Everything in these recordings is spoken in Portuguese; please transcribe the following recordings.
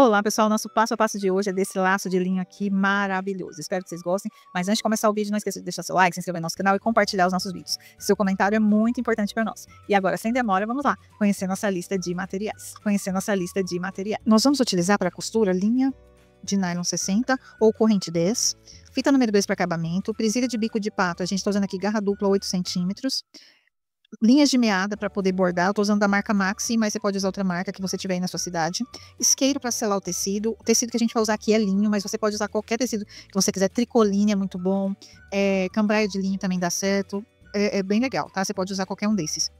Olá pessoal, nosso passo a passo de hoje é desse laço de linho aqui maravilhoso. Espero que vocês gostem, mas antes de começar o vídeo não esqueça de deixar seu like, se inscrever no nosso canal e compartilhar os nossos vídeos. Seu comentário é muito importante para nós. E agora, sem demora, vamos lá, conhecer nossa lista de materiais. Nós vamos utilizar para costura linha de nylon 60 ou corrente 10, fita número 2 para acabamento, presilha de bico de pato, a gente está usando aqui garra dupla 8 centímetros, linhas de meada para poder bordar, eu estou usando da marca Maxi, mas você pode usar outra marca que você tiver aí na sua cidade. Isqueiro para selar o tecido que a gente vai usar aqui é linho, mas você pode usar qualquer tecido que você quiser. Tricoline é muito bom, cambraia de linho também dá certo, é bem legal, tá? Você pode usar qualquer um desses.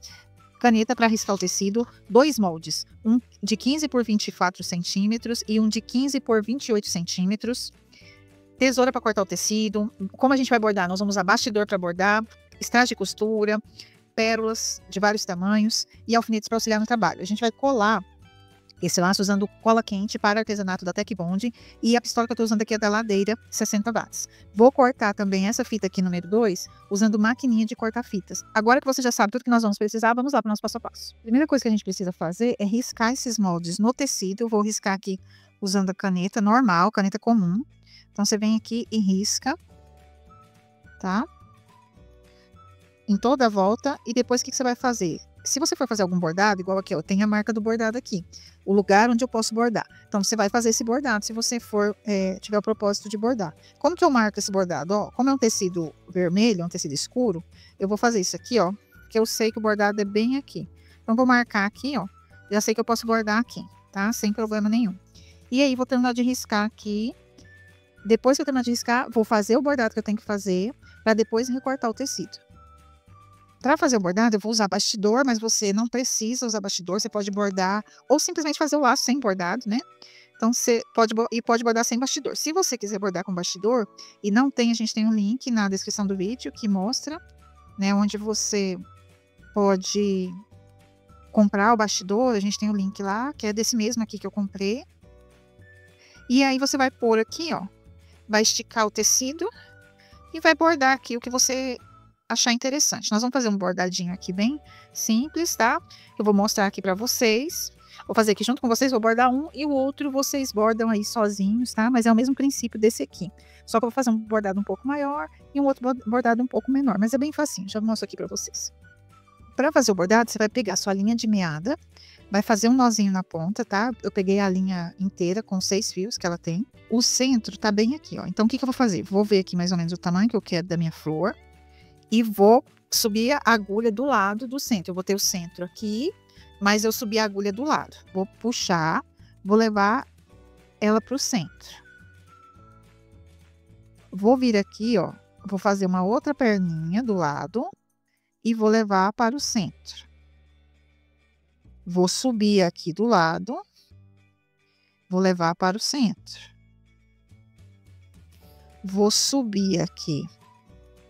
Caneta para riscar o tecido, 2 moldes, um de 15 por 24 centímetros e um de 15 por 28 centímetros. Tesoura para cortar o tecido. Como a gente vai bordar? Nós vamos usar bastidor para bordar, strass de costura, pérolas de vários tamanhos e alfinetes para auxiliar no trabalho. A gente vai colar esse laço usando cola quente para artesanato da Tec Bond e a pistola que eu estou usando aqui é da Ladeira 60 watts. Vou cortar também essa fita aqui número 2 usando maquininha de cortar fitas. Agora que você já sabe tudo que nós vamos precisar, vamos lá para o nosso passo a passo. A primeira coisa que a gente precisa fazer é riscar esses moldes no tecido. Eu vou riscar aqui usando a caneta normal, caneta comum. Então você vem aqui e risca, tá? Em toda a volta, e depois o que você vai fazer? Se você for fazer algum bordado, igual aqui, ó, tem a marca do bordado aqui, o lugar onde eu posso bordar. Então, você vai fazer esse bordado, se você for, tiver o propósito de bordar. Como que eu marco esse bordado? Ó, como é um tecido vermelho, um tecido escuro, eu vou fazer isso aqui, ó, que eu sei que o bordado é bem aqui. Então, vou marcar aqui, ó, já sei que eu posso bordar aqui, tá? Sem problema nenhum. E aí, vou terminar de riscar aqui. Depois que eu terminar de riscar, vou fazer o bordado que eu tenho que fazer, para depois recortar o tecido. Para fazer o bordado, eu vou usar bastidor, mas você não precisa usar bastidor, você pode bordar ou simplesmente fazer o laço sem bordado, né? Então, você pode bordar sem bastidor. Se você quiser bordar com bastidor e não tem, a gente tem um link na descrição do vídeo que mostra, né, onde você pode comprar o bastidor. A gente tem o link lá, que é desse mesmo aqui que eu comprei. E aí você vai pôr aqui, ó, vai esticar o tecido e vai bordar aqui o que você achar interessante. Nós vamos fazer um bordadinho aqui bem simples, tá? Eu vou mostrar aqui para vocês. Vou fazer aqui junto com vocês, vou bordar um e o outro vocês bordam aí sozinhos, tá? Mas é o mesmo princípio desse aqui. Só que eu vou fazer um bordado um pouco maior e um outro bordado um pouco menor. Mas é bem facinho, já mostro aqui para vocês. Para fazer o bordado, você vai pegar a sua linha de meada, vai fazer um nozinho na ponta, tá? Eu peguei a linha inteira com 6 fios que ela tem. O centro tá bem aqui, ó. Então, o que eu vou fazer? Vou ver aqui mais ou menos o tamanho que eu quero da minha flor. E vou subir a agulha do lado do centro. Eu vou ter o centro aqui, mas eu subi a agulha do lado. Vou puxar, vou levar ela para o centro. Vou vir aqui, ó. Vou fazer uma outra perninha do lado e vou levar para o centro. Vou subir aqui do lado, vou levar para o centro. Vou subir aqui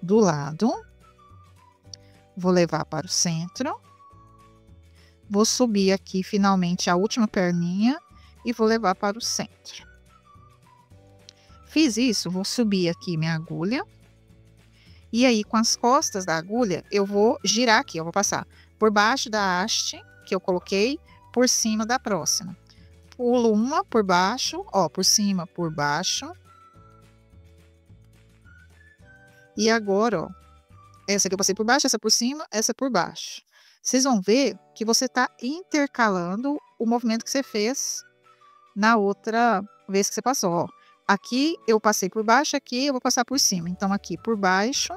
do lado. Vou levar para o centro. Vou subir aqui finalmente a última perninha e vou levar para o centro. Fiz isso, vou subir aqui minha agulha. E aí, com as costas da agulha, eu vou girar aqui. Eu vou passar por baixo da haste que eu coloquei, por cima da próxima. Pulo uma por baixo, ó, por cima, por baixo. E agora, ó, essa aqui eu passei por baixo, essa por cima, essa por baixo. Vocês vão ver que você está intercalando o movimento que você fez na outra vez que você passou, ó. Aqui eu passei por baixo, aqui eu vou passar por cima. Então, aqui por baixo,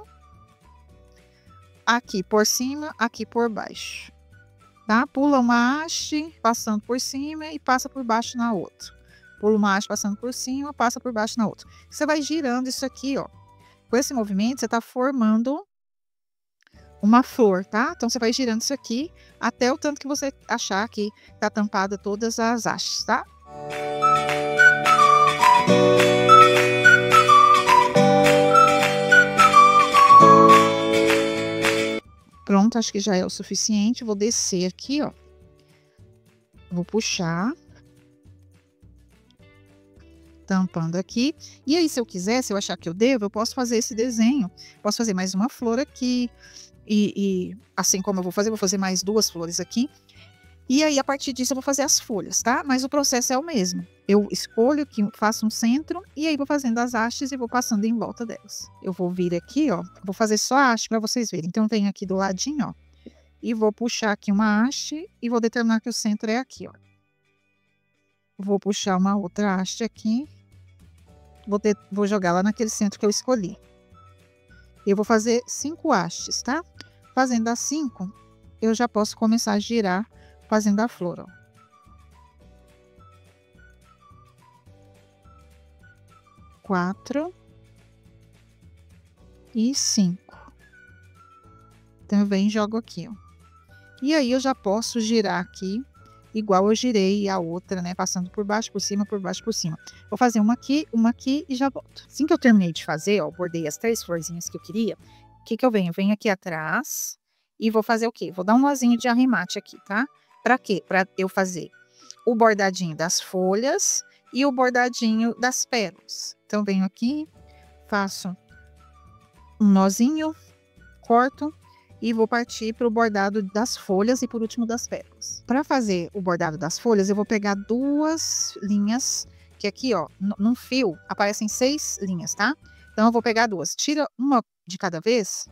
aqui por cima, aqui por baixo. Tá? Pula uma haste, passando por cima e passa por baixo na outra. Pula uma haste, passando por cima, passa por baixo na outra. Você vai girando isso aqui, ó. Com esse movimento, você está formando uma flor, tá? Então, você vai girando isso aqui até o tanto que você achar que tá tampada todas as hastes, tá? Pronto, acho que já é o suficiente. Vou descer aqui, ó. Vou puxar. Tampando aqui. E aí, se eu quiser, se eu achar que eu devo, eu posso fazer esse desenho. Posso fazer mais uma flor aqui. E assim como eu vou fazer mais 2 flores aqui. E aí, a partir disso, eu vou fazer as folhas, tá? Mas o processo é o mesmo. Eu escolho aqui, faço um centro e aí vou fazendo as hastes e vou passando em volta delas. Eu vou vir aqui, ó, vou fazer só a haste para vocês verem. Então, eu venho aqui do ladinho, ó, e vou puxar aqui uma haste e vou determinar que o centro é aqui, ó. Vou puxar uma outra haste aqui, vou jogar lá naquele centro que eu escolhi. Eu vou fazer 5 hastes, tá? Fazendo as 5, eu já posso começar a girar fazendo a flor, ó. Quatro e 5. Então, eu venho e jogo aqui, ó. E aí, eu já posso girar aqui, igual eu girei a outra, né? Passando por baixo, por cima, por baixo, por cima. Vou fazer uma aqui e já volto. Assim que eu terminei de fazer, ó, bordei as 3 florzinhas que eu queria. O que que eu venho? Eu venho aqui atrás e vou fazer o quê? Vou dar um nozinho de arremate aqui, tá? Pra quê? Pra eu fazer o bordadinho das folhas e o bordadinho das pérolas. Então, venho aqui, faço um nozinho, corto e vou partir para o bordado das folhas e por último das pérolas. Para fazer o bordado das folhas, eu vou pegar 2 linhas, que aqui, ó, num fio aparecem 6 linhas, tá? Então, eu vou pegar 2. Tira uma de cada vez,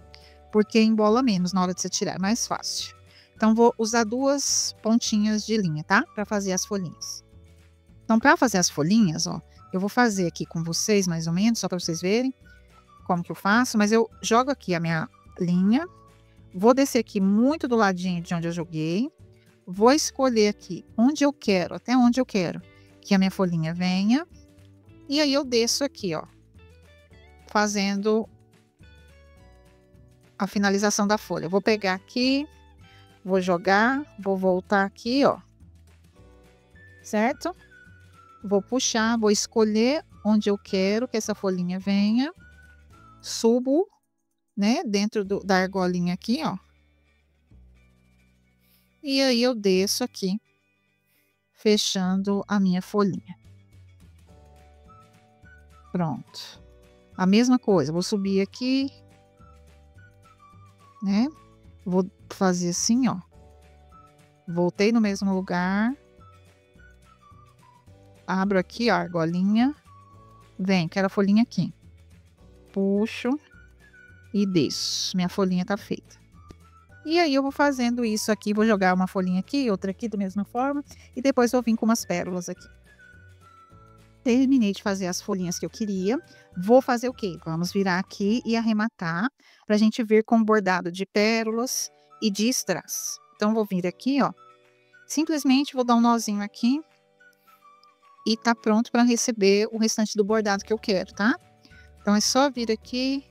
porque embola menos na hora de você tirar, é mais fácil. Então, vou usar 2 pontinhas de linha, tá? Para fazer as folhinhas. Então, para fazer as folhinhas, ó, eu vou fazer aqui com vocês, mais ou menos, só para vocês verem como que eu faço. Mas eu jogo aqui a minha linha, vou descer aqui muito do ladinho de onde eu joguei, vou escolher aqui onde eu quero, até onde eu quero que a minha folhinha venha. E aí, eu desço aqui, ó, fazendo a finalização da folha. Vou pegar aqui, vou jogar, vou voltar aqui, ó, certo? Vou puxar, vou escolher onde eu quero que essa folhinha venha, subo, né, dentro da argolinha aqui, ó. E aí, eu desço aqui, fechando a minha folhinha. Pronto. A mesma coisa, vou subir aqui, né? Vou fazer assim, ó. Voltei no mesmo lugar. Abro aqui a argolinha. Venho, quero a folhinha aqui. Puxo e desço. Minha folhinha tá feita. E aí, eu vou fazendo isso aqui. Vou jogar uma folhinha aqui, outra aqui, da mesma forma. E depois eu vim com umas pérolas aqui. Terminei de fazer as folhinhas que eu queria. Vou fazer o quê? Vamos virar aqui e arrematar pra gente vir com bordado de pérolas e de strass. Então, vou vir aqui, ó. Simplesmente vou dar um nozinho aqui. E tá pronto para receber o restante do bordado que eu quero, tá? Então, é só vir aqui,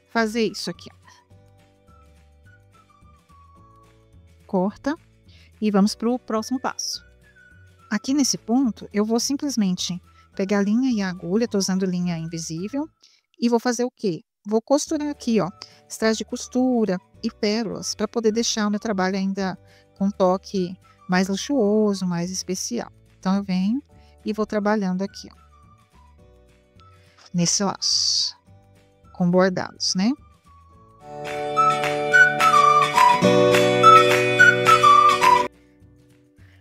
fazer isso aqui, ó. Corta e vamos pro próximo passo. Aqui nesse ponto, eu vou simplesmente pegar a linha e a agulha, tô usando linha invisível, e vou fazer o quê? Vou costurar aqui, ó, strass de costura e pérolas, para poder deixar o meu trabalho ainda com um toque mais luxuoso, mais especial. Então, eu venho e vou trabalhando aqui, ó, nesse laço, com bordados, né?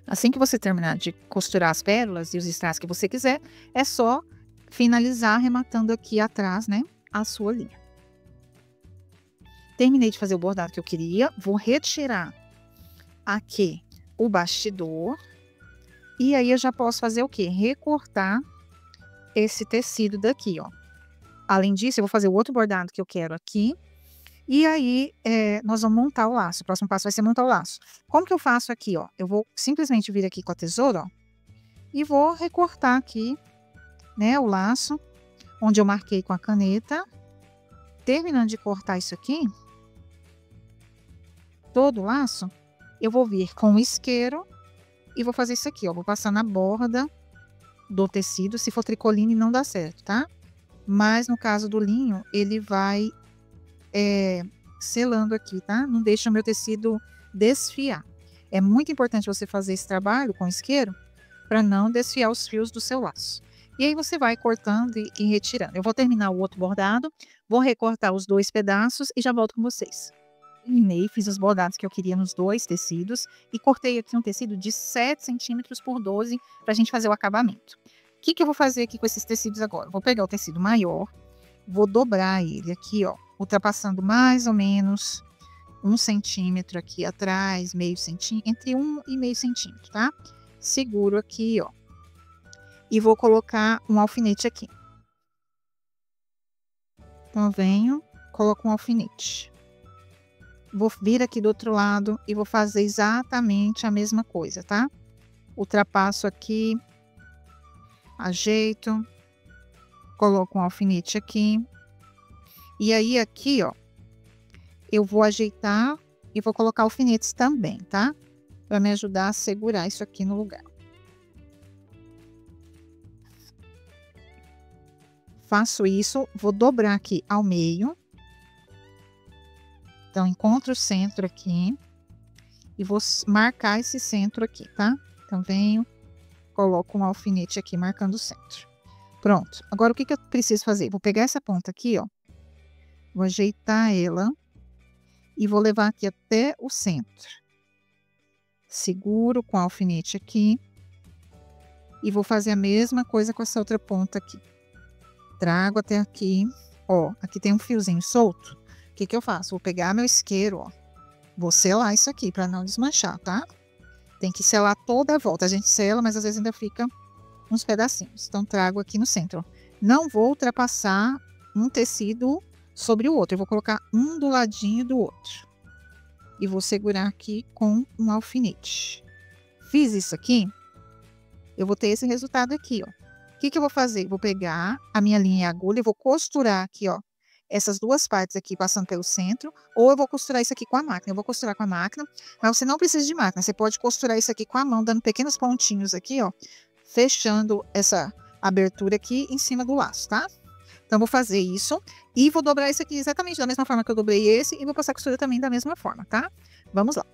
Assim que você terminar de costurar as pérolas e os strass que você quiser, é só finalizar arrematando aqui atrás, né, a sua linha. Terminei de fazer o bordado que eu queria, vou retirar aqui o bastidor. E aí, eu já posso fazer o quê? Recortar esse tecido daqui, ó. Além disso, eu vou fazer o outro bordado que eu quero aqui. E aí, nós vamos montar o laço. O próximo passo vai ser montar o laço. Como que eu faço aqui, ó? Eu vou simplesmente vir aqui com a tesoura, ó, e vou recortar aqui, né, o laço, onde eu marquei com a caneta. Terminando de cortar isso aqui, todo o laço, eu vou vir com o isqueiro e vou fazer isso aqui, ó. Vou passar na borda do tecido. Se for tricoline, não dá certo, tá? Mas no caso do linho, ele vai selando aqui, tá? Não deixa o meu tecido desfiar. É muito importante você fazer esse trabalho com isqueiro para não desfiar os fios do seu laço. E aí, você vai cortando e retirando. Eu vou terminar o outro bordado, vou recortar os 2 pedaços e já volto com vocês. Terminei, fiz os bordados que eu queria nos 2 tecidos e cortei aqui um tecido de 7 centímetros por 12 para a gente fazer o acabamento. O que que eu vou fazer aqui com esses tecidos agora? Vou pegar o tecido maior, vou dobrar ele aqui, ó, ultrapassando mais ou menos 1 centímetro aqui atrás, meio centímetro, entre 1 e meio centímetro, tá? Seguro aqui, ó, e vou colocar um alfinete aqui. Então, eu venho, coloco um alfinete. Vou vir aqui do outro lado e vou fazer exatamente a mesma coisa, tá? Ultrapasso aqui, ajeito, coloco um alfinete aqui. E aí, aqui, ó, eu vou ajeitar e vou colocar alfinetes também, tá? Para me ajudar a segurar isso aqui no lugar. Faço isso, vou dobrar aqui ao meio. Então, encontro o centro aqui e vou marcar esse centro aqui, tá? Então, venho, coloco um alfinete aqui marcando o centro. Pronto. Agora, o que que eu preciso fazer? Vou pegar essa ponta aqui, ó, vou ajeitar ela e vou levar aqui até o centro. Seguro com o alfinete aqui e vou fazer a mesma coisa com essa outra ponta aqui. Trago até aqui, ó, aqui tem um fiozinho solto. O que que eu faço? Vou pegar meu isqueiro, ó, vou selar isso aqui para não desmanchar, tá? Tem que selar toda a volta. A gente sela, mas às vezes ainda fica uns pedacinhos. Então, trago aqui no centro. Não vou ultrapassar um tecido sobre o outro. Eu vou colocar um do ladinho do outro. E vou segurar aqui com um alfinete. Fiz isso aqui, eu vou ter esse resultado aqui, ó. O que que eu vou fazer? Vou pegar a minha linha e agulha e vou costurar aqui, ó, essas duas partes aqui passando pelo centro, ou eu vou costurar isso aqui com a máquina. Eu vou costurar com a máquina, mas você não precisa de máquina. Você pode costurar isso aqui com a mão, dando pequenos pontinhos aqui, ó, fechando essa abertura aqui em cima do laço, tá? Então, vou fazer isso e vou dobrar isso aqui exatamente da mesma forma que eu dobrei esse e vou passar a costura também da mesma forma, tá? Vamos lá.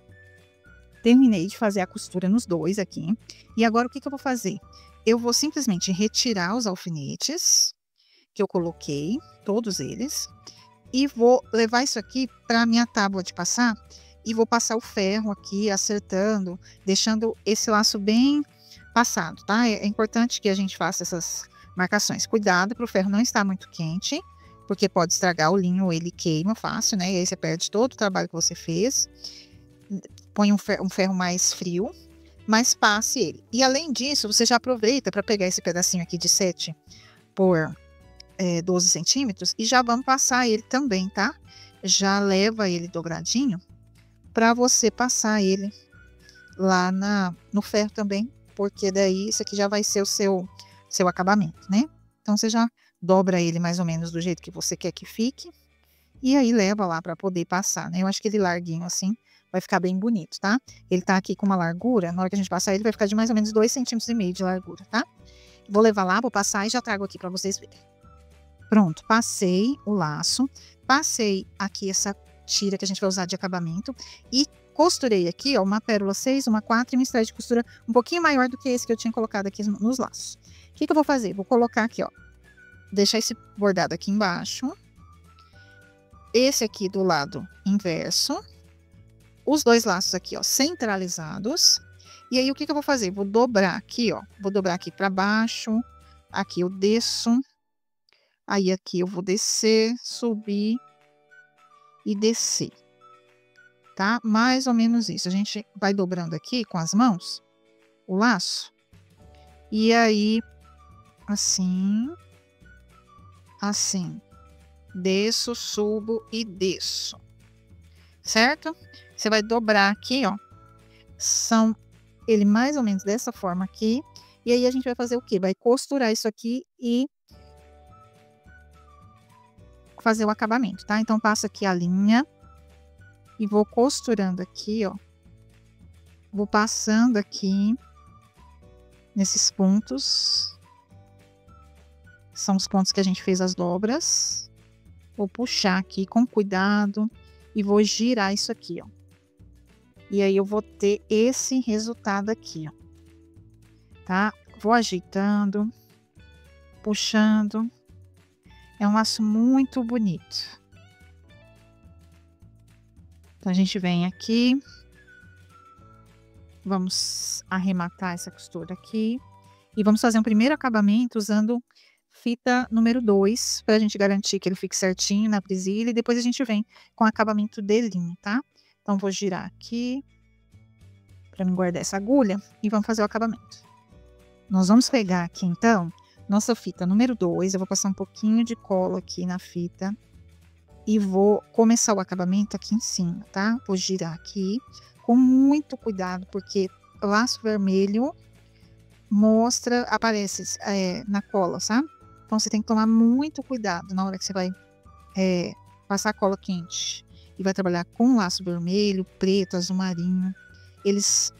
Terminei de fazer a costura nos dois aqui. E agora, o que que eu vou fazer? Eu vou simplesmente retirar os alfinetes que eu coloquei, todos eles, e vou levar isso aqui para a minha tábua de passar e vou passar o ferro aqui, acertando, deixando esse laço bem passado, tá? É importante que a gente faça essas marcações. Cuidado para o ferro não estar muito quente, porque pode estragar o linho, ele queima fácil, né? E aí você perde todo o trabalho que você fez. Põe um ferro mais frio, mas passe ele. E além disso, você já aproveita para pegar esse pedacinho aqui de 7 por 12 centímetros e já vamos passar ele também, tá? Já leva ele dobradinho para você passar ele lá no ferro também, porque daí isso aqui já vai ser o seu acabamento, né? Então, você já dobra ele mais ou menos do jeito que você quer que fique e aí leva lá para poder passar, né? Eu acho que ele larguinho assim vai ficar bem bonito, tá? Ele tá aqui com uma largura, na hora que a gente passar ele vai ficar de mais ou menos 2,5 cm de largura, tá? Vou levar lá, vou passar e já trago aqui para vocês verem. Pronto, passei o laço, passei aqui essa tira que a gente vai usar de acabamento e costurei aqui, ó, uma pérola 6, uma 4 e uma estrela de costura um pouquinho maior do que esse que eu tinha colocado aqui nos laços. O que que eu vou fazer? Vou colocar aqui, ó, deixar esse bordado aqui embaixo, esse aqui do lado inverso, os dois laços aqui, ó, centralizados. E aí, o que que eu vou fazer? Vou dobrar aqui, ó, vou dobrar aqui para baixo, aqui eu desço. Aí, aqui eu vou descer, subir e descer, tá? Mais ou menos isso. A gente vai dobrando aqui com as mãos o laço. E aí, assim, assim. Desço, subo e desço. Certo? Você vai dobrar aqui, ó. São ele mais ou menos dessa forma aqui. E aí, a gente vai fazer o quê? Vai costurar isso aqui e fazer o acabamento, tá? Então, passo aqui a linha e vou costurando aqui, ó. Vou passando aqui nesses pontos. São os pontos que a gente fez as dobras. Vou puxar aqui com cuidado e vou girar isso aqui, ó. E aí, eu vou ter esse resultado aqui, ó. Tá? Vou ajeitando, puxando. É um laço muito bonito. Então, a gente vem aqui, vamos arrematar essa costura aqui e vamos fazer um primeiro acabamento usando fita número 2, para a gente garantir que ele fique certinho na presilha, e depois a gente vem com acabamento de linho, tá? Então, vou girar aqui, para não guardar essa agulha, e vamos fazer o acabamento. Nós vamos pegar aqui, então, nossa fita número 2, eu vou passar um pouquinho de cola aqui na fita, e vou começar o acabamento aqui em cima, tá? Vou girar aqui, com muito cuidado, porque laço vermelho aparece na cola, sabe? Então, você tem que tomar muito cuidado na hora que você vai passar cola quente. E vai trabalhar com laço vermelho, preto, azul marinho. Eles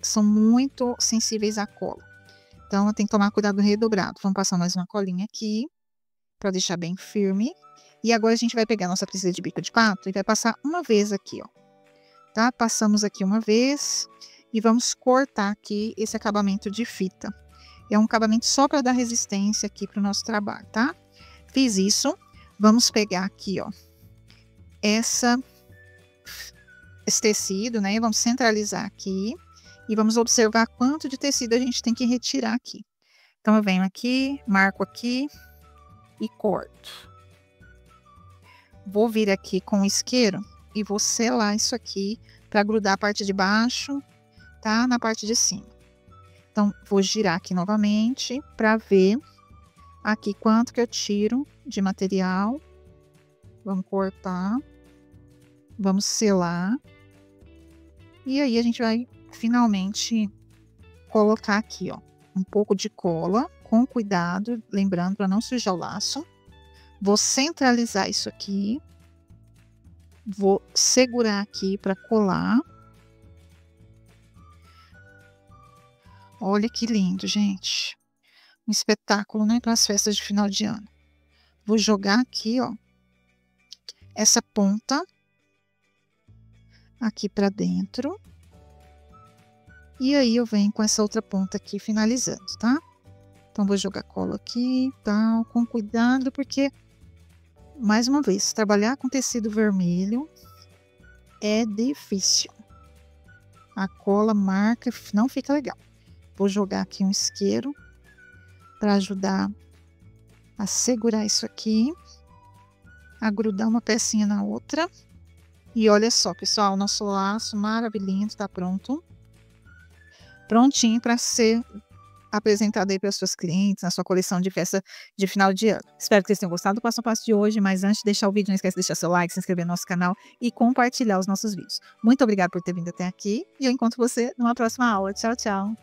são muito sensíveis à cola. Então, tem que tomar cuidado redobrado. Vamos passar mais uma colinha aqui, para deixar bem firme. E agora a gente vai pegar a nossa presilha de bico de pato e vai passar uma vez aqui, ó. Tá? Passamos aqui uma vez e vamos cortar aqui esse acabamento de fita. É um acabamento só para dar resistência aqui para o nosso trabalho, tá? Fiz isso. Vamos pegar aqui, ó, esse tecido, né? Vamos centralizar aqui e vamos observar quanto de tecido a gente tem que retirar aqui. Então, eu venho aqui, marco aqui e corto. Vou vir aqui com o isqueiro e vou selar isso aqui para grudar a parte de baixo, tá? Na parte de cima. Então, vou girar aqui novamente para ver aqui quanto que eu tiro de material. Vamos cortar. Vamos selar. E aí, a gente vai finalmente colocar aqui, ó, um pouco de cola, com cuidado, lembrando para não sujar o laço. Vou centralizar isso aqui. Vou segurar aqui para colar. Olha que lindo, gente. Um espetáculo, né, para as festas de final de ano. Vou jogar aqui, ó, essa ponta aqui para dentro. E aí eu venho com essa outra ponta aqui finalizando, tá? Então, vou jogar cola aqui, tal, com cuidado, porque, mais uma vez, trabalhar com tecido vermelho é difícil. A cola marca, não fica legal. Vou jogar aqui um isqueiro para ajudar a segurar isso aqui, a grudar uma pecinha na outra. E olha só, pessoal, o nosso laço maravilhoso está pronto. Prontinho para ser apresentado aí para as suas clientes, na sua coleção de festa de final de ano. Espero que vocês tenham gostado do passo a passo de hoje, mas antes de deixar o vídeo, não esquece de deixar seu like, se inscrever no nosso canal e compartilhar os nossos vídeos. Muito obrigada por ter vindo até aqui e eu encontro você numa próxima aula. Tchau, tchau!